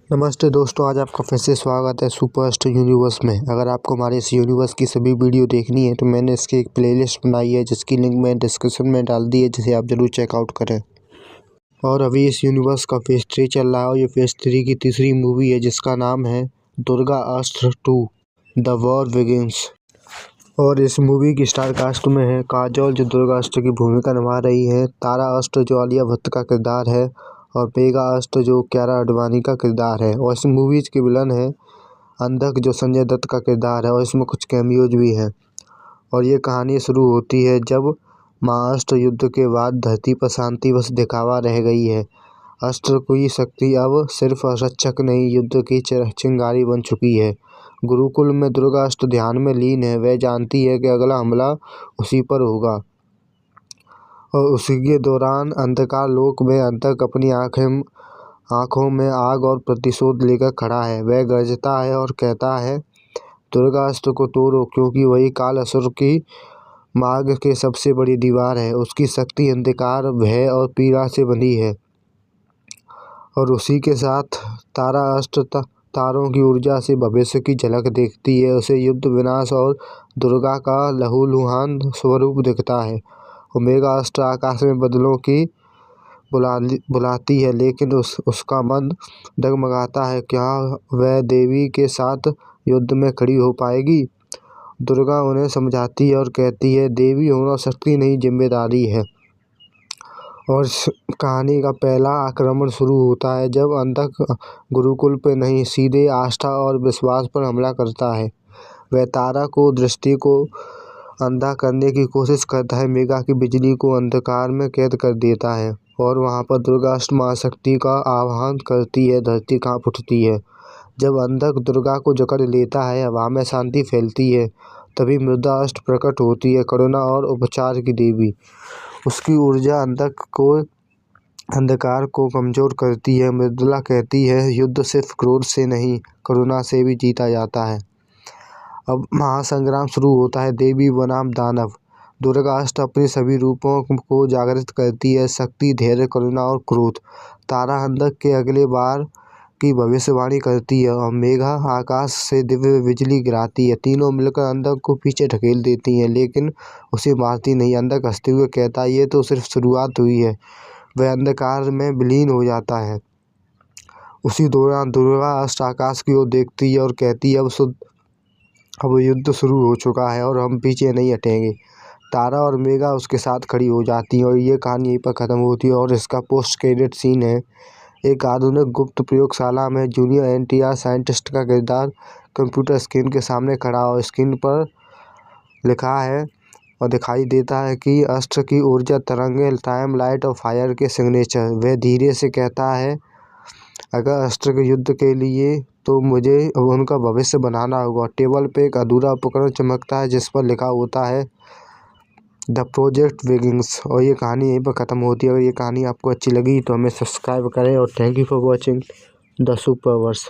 नमस्ते दोस्तों, आज आपका फिर से स्वागत है सुपरस्टार यूनिवर्स में। अगर आपको हमारे इस यूनिवर्स की सभी वीडियो देखनी है तो मैंने इसकी एक प्लेलिस्ट बनाई है जिसकी लिंक मैं डिस्क्रिप्शन में डाल दी है, जिसे आप ज़रूर चेकआउट करें। और अभी इस यूनिवर्स का फेज़ 3 चल रहा है और ये फेज़ 3 की तीसरी मूवी है जिसका नाम है दुर्गा अस्त्र 2 द वॉर बिगिंस। और इस मूवी की स्टार कास्ट में है काजोल, जो दुर्गा अस्त्र की भूमिका निभा रही है, तारा अस्त्र जो आलिया भट्ट का किरदार है, और मेघा अस्त्र जो कियारा आडवाणी का किरदार है। और इस मूवीज़ के विलन है अंधक, जो संजय दत्त का किरदार है, और इसमें कुछ कैमियोज भी हैं। और ये कहानी शुरू होती है जब महाअस्त्र युद्ध के बाद धरती पर शांति बस दिखावा रह गई है। अस्त्र की शक्ति अब सिर्फ रक्षक नहीं, युद्ध की चिंगारी बन चुकी है। गुरुकुल में दुर्गा अस्त्र ध्यान में लीन है। वह जानती है कि अगला हमला उसी पर होगा। और उसी के दौरान अंधकार लोक में अंधक अपनी आँखों में आग और प्रतिशोध लेकर खड़ा है। वह गरजता है और कहता है, दुर्गा अस्त्र को तोड़ो, क्योंकि वही काल असुर की मार्ग के सबसे बड़ी दीवार है। उसकी शक्ति अंधकार, भय और पीड़ा से बनी है। और उसी के साथ तारा अस्त्र तारों की ऊर्जा से भविष्य की झलक देखती है। उसे युद्ध, विनाश और दुर्गा का लहूलुहान स्वरूप दिखता है। और मेघा अस्त्र आकाश में बदलों की बुलाती है, लेकिन उसका मन डगमगाता है। क्या वह देवी के साथ युद्ध में खड़ी हो पाएगी? दुर्गा उन्हें समझाती है और कहती है, देवी होना शक्ति नहीं, जिम्मेदारी है। और कहानी का पहला आक्रमण शुरू होता है जब अंधक गुरुकुल पर नहीं, सीधे आस्था और विश्वास पर हमला करता है। वह तारा को दृष्टि को अंधा करने की कोशिश करता है, मेघा की बिजली को अंधकार में कैद कर देता है, और वहां पर दुर्गा अस्त्र महाशक्ति का आह्वान करती है। धरती कांप उठती है जब अंधक दुर्गा को जकड़ लेता है। हवा में शांति फैलती है। तभी मृदा अस्त्र प्रकट होती है, करुणा और उपचार की देवी। उसकी ऊर्जा अंधकार को कमजोर करती है। मृदुला कहती है, युद्ध सिर्फ क्रोध से नहीं, करुणा से भी जीता जाता है। अब महासंग्राम शुरू होता है। देवी बनाम दानव। दुर्गा अस्त्र अपने सभी रूपों को जागृत करती है, शक्ति, धैर्य, करुणा और क्रोध। तारा अंधक के अगले बार की भविष्यवाणी करती है, और मेघा आकाश से दिव्य बिजली गिराती है। तीनों मिलकर अंधक को पीछे ढकेल देती हैं, लेकिन उसे मारती नहीं। अंधक हंसते हुए कहता है, ये तो सिर्फ शुरुआत हुई है। वह अंधकार में विलीन हो जाता है। उसी दौरान दुर्गा अस्त्र आकाश की ओर देखती है और कहती है, अब युद्ध शुरू हो चुका है और हम पीछे नहीं हटेंगे। तारा और मेघा उसके साथ खड़ी हो जाती हैं और ये कहानी यहीं पर ख़त्म होती है। और इसका पोस्ट क्रेडिट सीन है, एक आधुनिक गुप्त प्रयोगशाला में जूनियर एनटीआर साइंटिस्ट का किरदार कंप्यूटर स्क्रीन के सामने खड़ा, और स्क्रीन पर लिखा है और दिखाई देता है कि अस्त्र की ऊर्जा, तरंगे, टाइम, लाइट और फायर के सिग्नेचर। वह धीरे से कहता है, अगर अस्त्र के युद्ध के लिए तो मुझे उनका भविष्य बनाना होगा। टेबल पे एक अधूरा उपकरण चमकता है जिस पर लिखा होता है द प्रोजेक्ट बिगिंस। और ये कहानी यहीं पर ख़त्म होती है। अगर ये कहानी आपको अच्छी लगी तो हमें सब्सक्राइब करें, और thank you for watching the सुपरवर्स।